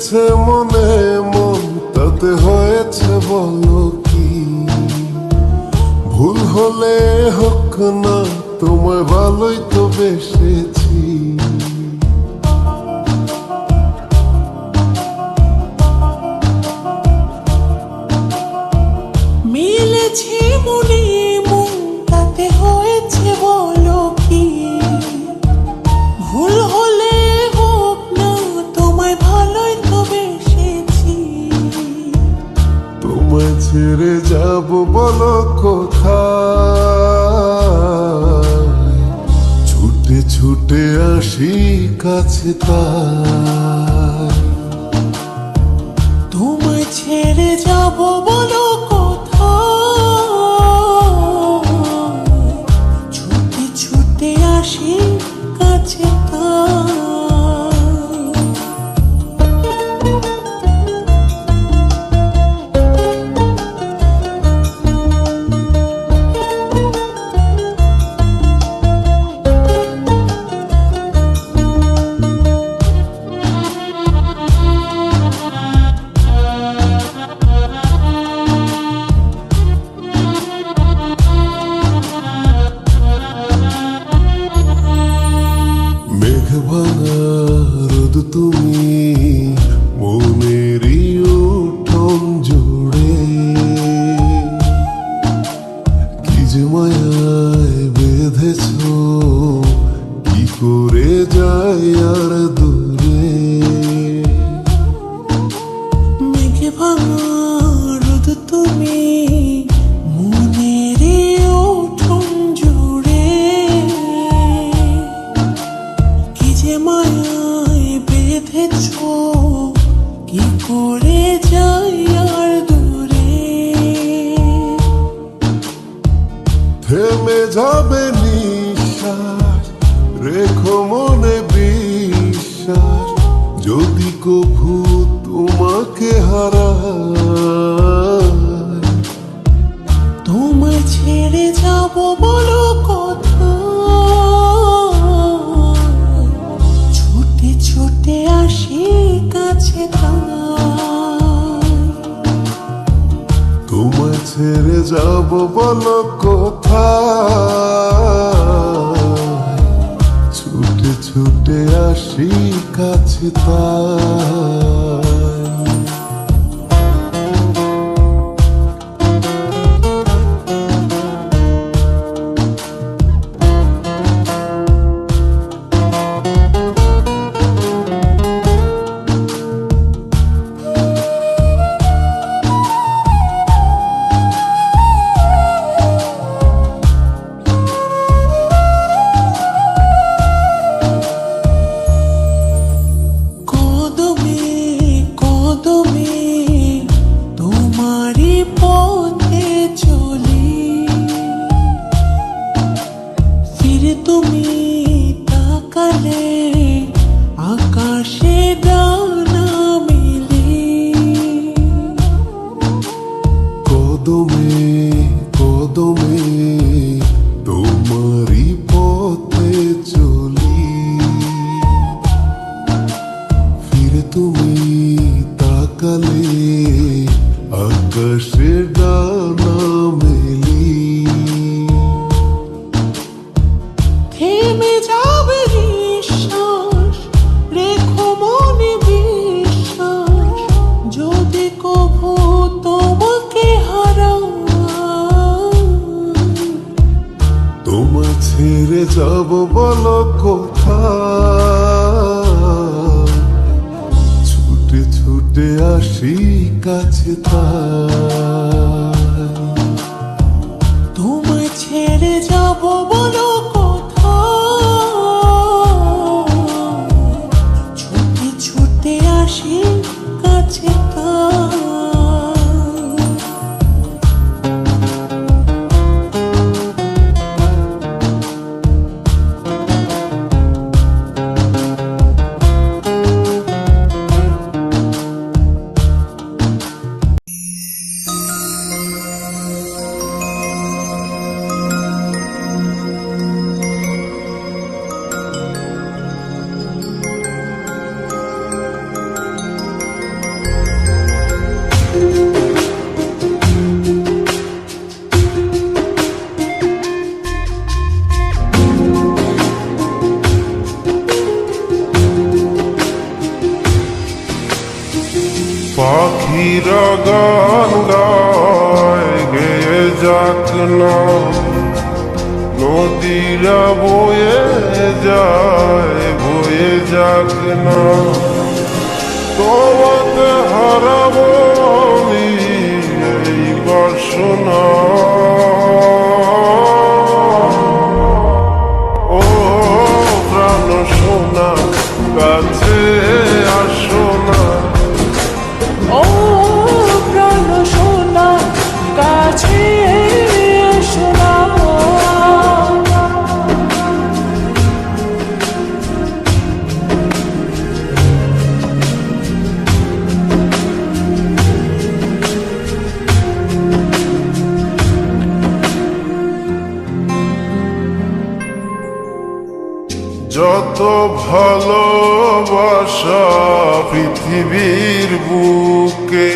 লেগেছে মনে মন তাতে হয়েছে বলো কি? ভুল হলে হোক না, তোমায় ভালোই তো বেসেছি। মিলেছে মনে মন তাতে হয়েছে বলো কি? ভুল হলে হোক না, তোমায় ভালোই তো বেসেছি। তোমায় ছেড়ে যাব বলো কোথায়? ছুটে ছুটে আসি কাছে তাই। তোমায় ছেড়ে যাব বলো কোথায়? ছুটে ছুটে আসি কাছে তাই। মেঘ ভাঙা রোদ তুমি মনেরই উঠোন জুড়ে, কি যে মায়ায় বেঁধেছ, কি করে যাই আর দূরে। মেঘ ভাঙা রোদ তুমি মনের উঠোন জুড়ে, কি যে মায়ায় বেঁধেছ, কি করে যাই আর দূরে। থেমে যাবে নিঃশ্বাস, রেখো মনে বিশ্বাস, যদি কভু তোমাকে হারাই। তোমায় ছেড়ে যাব বলো কোথায়? ছুটে ছুটে আসি কাছে তাই। তোমায় ছেড়ে যাব বলো কোথায়? ছুটে ছুটে আসি কাছে তাই। কদমে কদমে তোমারই পথে চলি, ফিরে তুমি তাকালে আকাশে ডানা মেলি। কদমে কদমে তোমারই পথে চলি, ফিরে তুমি তাকালে আকাশে ডানা মেলি। থেমে যাবে নিঃশ্বাস, রেখো মনে বিশ্বাস, যদি কভু তোমাকে হারাই। তোমায় ছেড়ে যাব বলো কোথায়? ছুটে ছুটে আসি কাছে তাই। তোমায় ছেড়ে যাব বলো কোথায়? ছুটে ছুটে আসি কাছে তাই। পাখিরা গান গায় গেয়ে যাক না, নদীরা বয়ে যায় বয়ে যাক না, তোমাকে হারাবো আমি এই বাসনা। ও প্রাণ সোনা কাছে আসো না, ও প্রাণ সোনা কাছে এসো না। যত ভালোবাসা পৃথিবীর বুকে,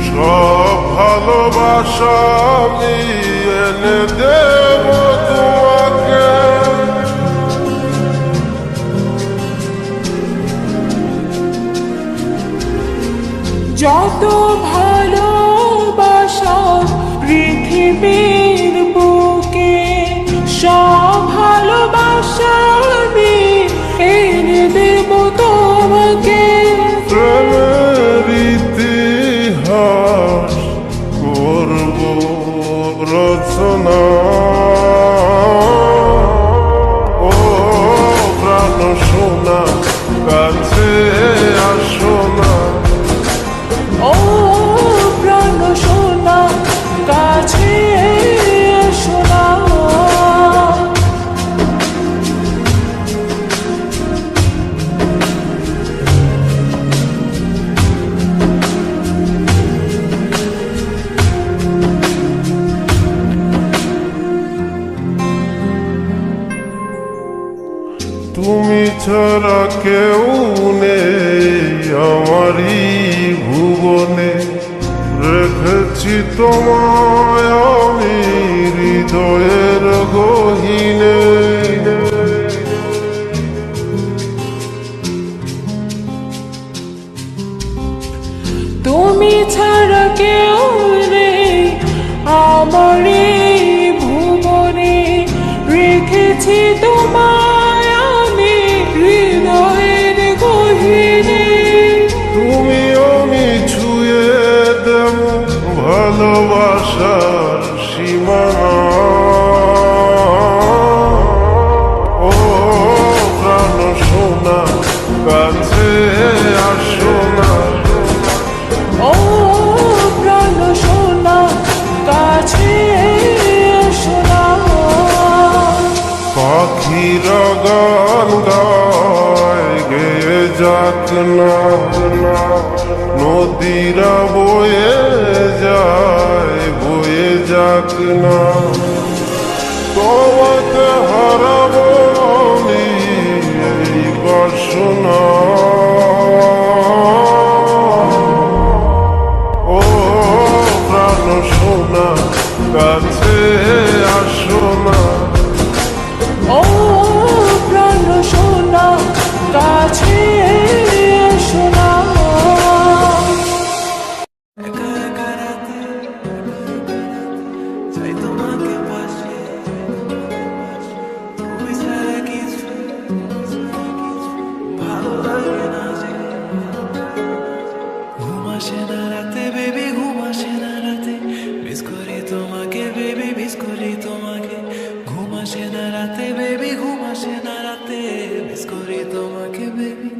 সব ভালোবাসা আমি এনে দেব তোমাকে। যত ভালোবাসা পৃথিবীর বুকে, সব ভালোবাসা আমি এনে দেব তোমাকে। প্রেমের ইতিহাস করব রচনা, ও প্রাণ সোনা কাছে আসো না, ও প্রাণ সোনা কাছে এসো না। তুমি ছাড়া কেউ নেই আমারই ভুবনে, রেখেছি তোমায় আমি হৃদয়ের গহীনে। তুমি ছাড়া কেউ নেই আমার এই ভুবনে, রেখেছি তোমায় আমি হৃদয়ের গহীনে। তুমি আমি ছুঁয়ে দেব ভালোবাসার সীমানা, ও প্রাণ সোনা কাছে আসো না, ও প্রাণ সোনা কাছে এসো না। পাখিরা গান গায় গেয়ে যাক না, নদীরা বয়ে যায় বয়ে যাক না, তোমাকে হারাবো আমি এই বাসনা। ও প্রাণ সোনা কাছে আসো না, ও প্রাণ সোনা কাছে এসো না। চাই তোমাকে পাশে, তুমি ছাড়া কিছু ভালো লাগে না যে। ঘুম আসে না রাতে বেবি, ঘুম আসে না রাতে, মিস করি তোমাকে বেবি, মিস করি তোমাকে। ঘুম আসে না রাতে বেবি, ঘুম আসে না রাতে, মিস করি তোমাকে বেবি।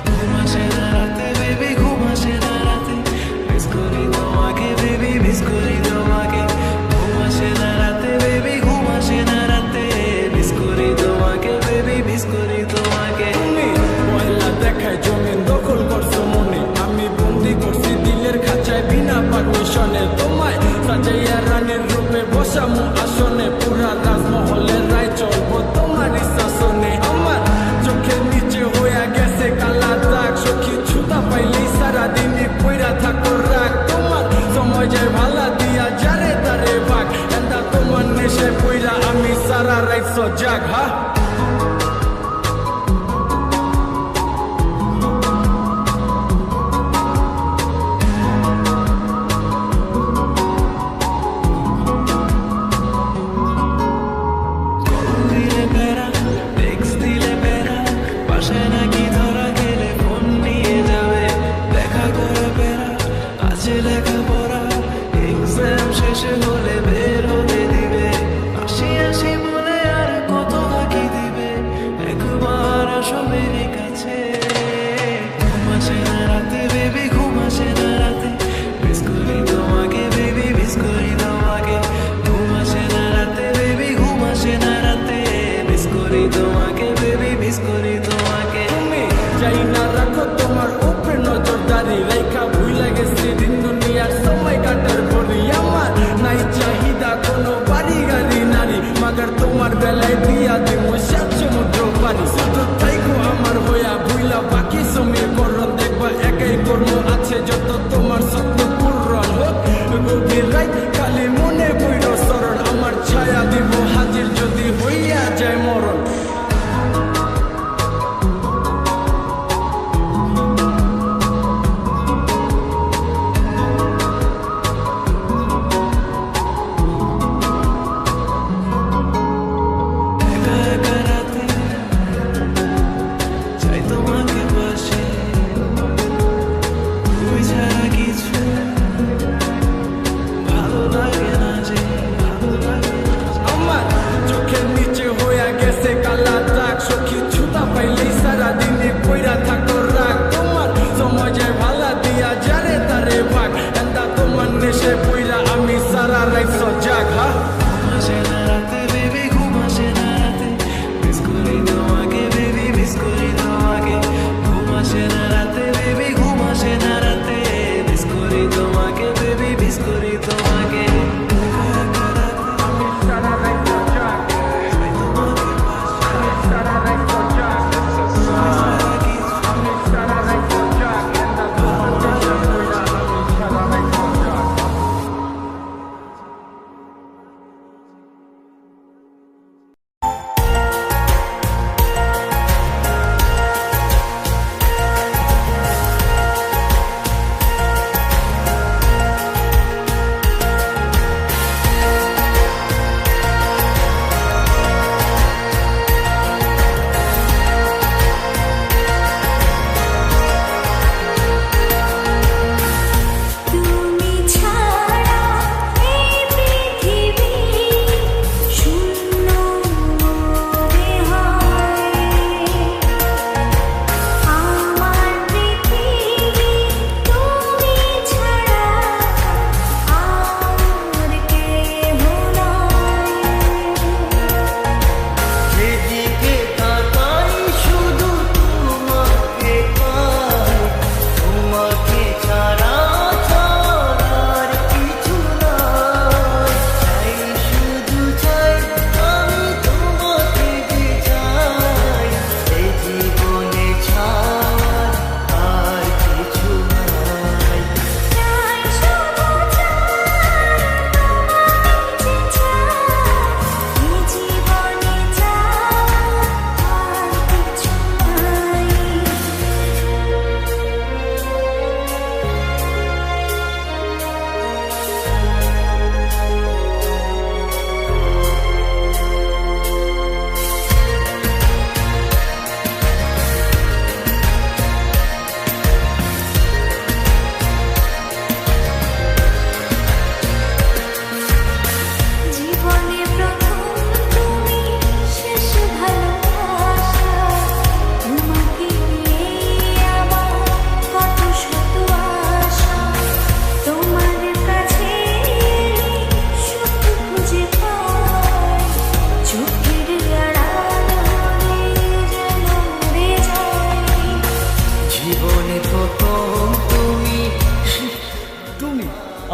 ঘুম আসে না রাতে বেবি, ঘুম আসে না রাতে, মিস করি তোমাকে বেবি, মিস করি তোমাকে। ঘুম আসে না রাতে বেবি, ঘুম আসে না রাতে, মিস করি তোমাকে বেবি, মিস করি তোমাকে। তুমি পয়লা দেখায় জমিন দখল করছো মনে, আমি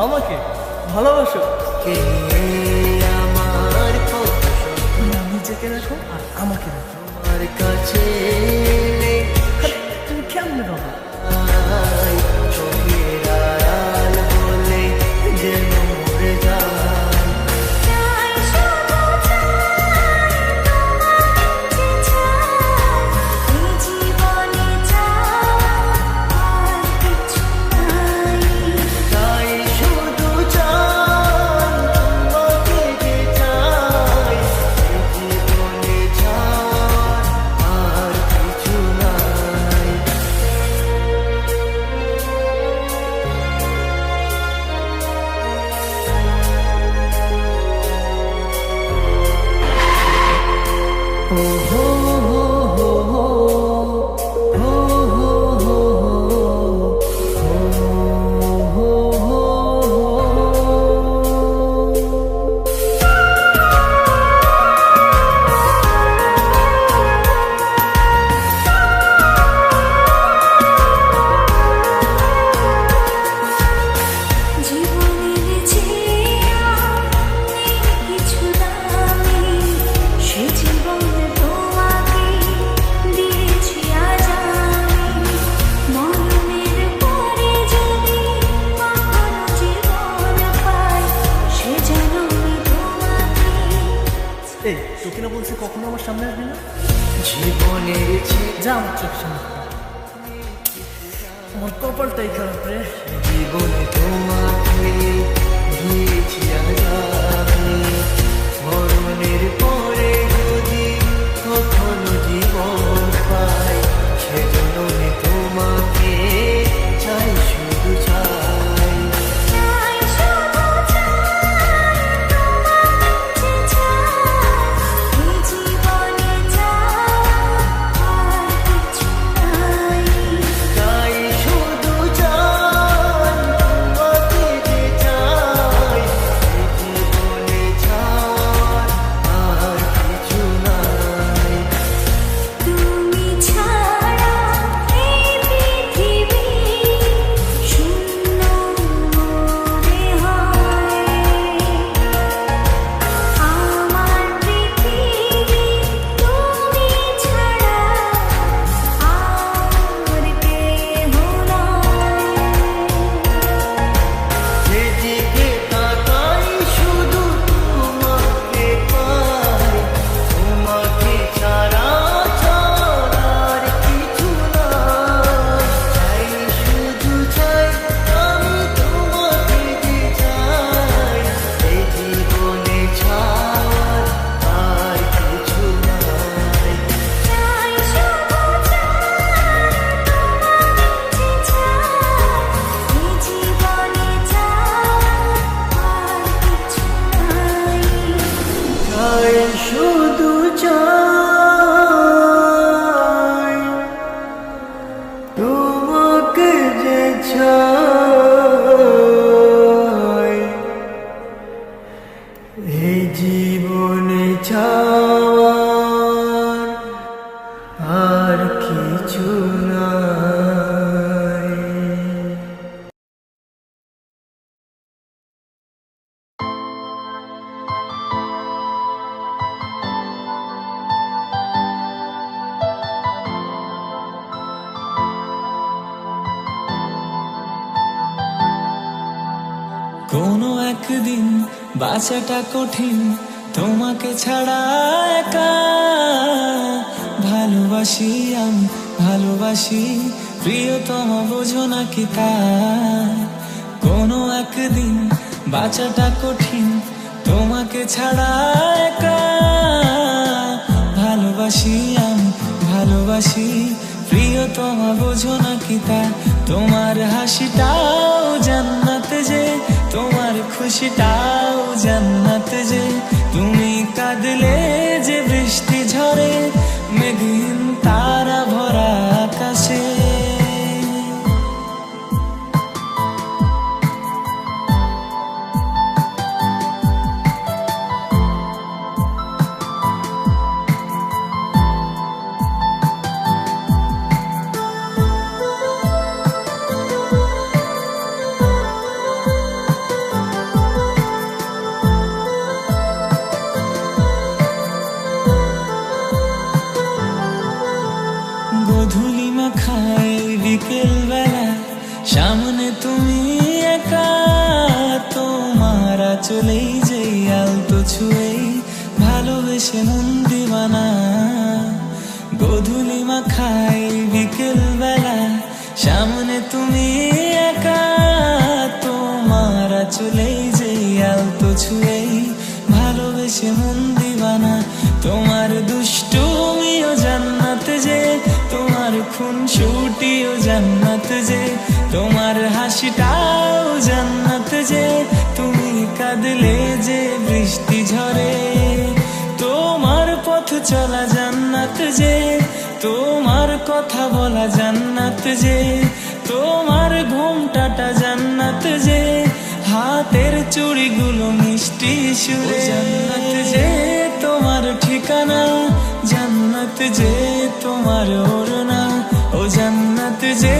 আমাকে ভালোবাসো। কে আমার তুমি নিজেকে রাখো আর আমাকে রাখো। আমার কাছে আরে, তুমি কেমনে বাবা? চোখের আড়াল বলে যেন মরে যায়। চাই শুধু এই জীবনে চাই আর কিছু নাই। চাই শুধু চাই তোমাকে যে চাই, এই জীবনে চাই আর কিছু নাই। ও হো হো হো হো হো হো হো হো জীবনের যে আর নেই কিছু দামি, সে জীবন তোমাকে দিয়েছি আজ আমি। মরণের পরে যদি কখনো জীবন পাই, সে জন্মে তোমাকে। এই তোকে না বলছি কখনো আমার সামনে আসবি না। জীবনের যা আমার চোখ সামনে থেকে। আমার কপালটাই খারাপ রে। জীবনে তোমাকে দিয়েছি আজ আমি। মরণের পরে যদি কখনো জীবন পাই, সেজন্য তোমাকে চাই শুধু চাই। চাই শুধু চাই এই জীবনে চাই আর কিছু নাই। চাই শুধু চাই তোমাকে যে চাই, এই জীবনে চাই আর কিছু নাই। তুমি ছাড়া এই পৃথিবী শূন্য মনে হয়। আমার পৃথিবী তুমি ছাড়া আর কেহ নয়। যেদিকে তাকাই শুধু তোমাকে পাই, তোমাকে ছাড়া ছাড়ার কিছু নাই। চাই শুধু চাই আমি তোমাকে যে চাই, এই জীবনে ছাড় আর কিছু নাই। চাই শুধু চাই এই জীবনে চাই আর কিছু নাই। চাই শুধু চাই তোমাকে যে চাই, এই জীবনে চাওয়ার আর কিছু নাই। কোনো একদিন বাঁচাটা কঠিন তোমাকে ছাড়া একা। ভালোবাসি আমি ভালোবাসি প্রিয়তমা, বোঝো না কি তাই? কোনো একদিন বাঁচাটা কঠিন তোমাকে ছাড়া একা। ভালোবাসি আমি ভালোবাসি প্রিয়তমা, বোঝো না কি তা? তোমার হাসিটাও জান্নাত যে, তোমার খুশিটাও জান্নাত যে। তুমি কাঁদলে যে বৃষ্টি ঝরে মেঘহীন তারা ভরা আকাশে। সামনে তুমি একা, তোমার চলেই যেই আলতো ছুঁয়েই ভালোবেসে মন দিবানা। গধূলি মাখাই বিকেল বেলা, সামনে তুমি একা, তোমার চলেই যেই আলতো ছুঁয়েই ভালোবেসে মন দিবানা। তোমার দুষ্টুমিও জান্নাত যে, তোমার খুনসুটিও জান্নাত যে, তোমার হাসিটাও জান্নাত যে, তুমি কাঁদলে যে বৃষ্টি ঝরে। তোমার পথ চলা জান্নাত যে, তোমার কথা বলা জান্নাত যে, তোমার ঘুমটাটা জান্নাত যে, হাতের চুড়িগুলো মিষ্টি সুরে জান্নাত যে, তোমার ঠিকানা জান্নাত যে, তোমার ওড়না ও জান্নাত যে,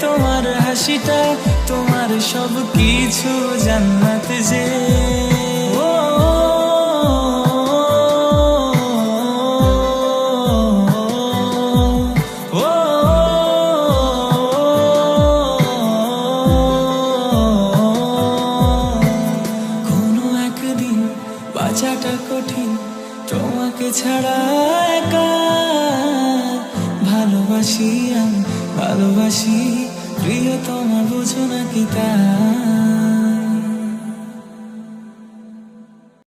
তোমার হাসিটা, তোমার সব কিছু জান্নাত যে। ও কোনো একদিন বাঁচাটা কঠিন তোমাকে ছাড়া একা। ভালোবাসি আমি ভালোবাসি, প্রিয় তোমার বুঝো না কি তা।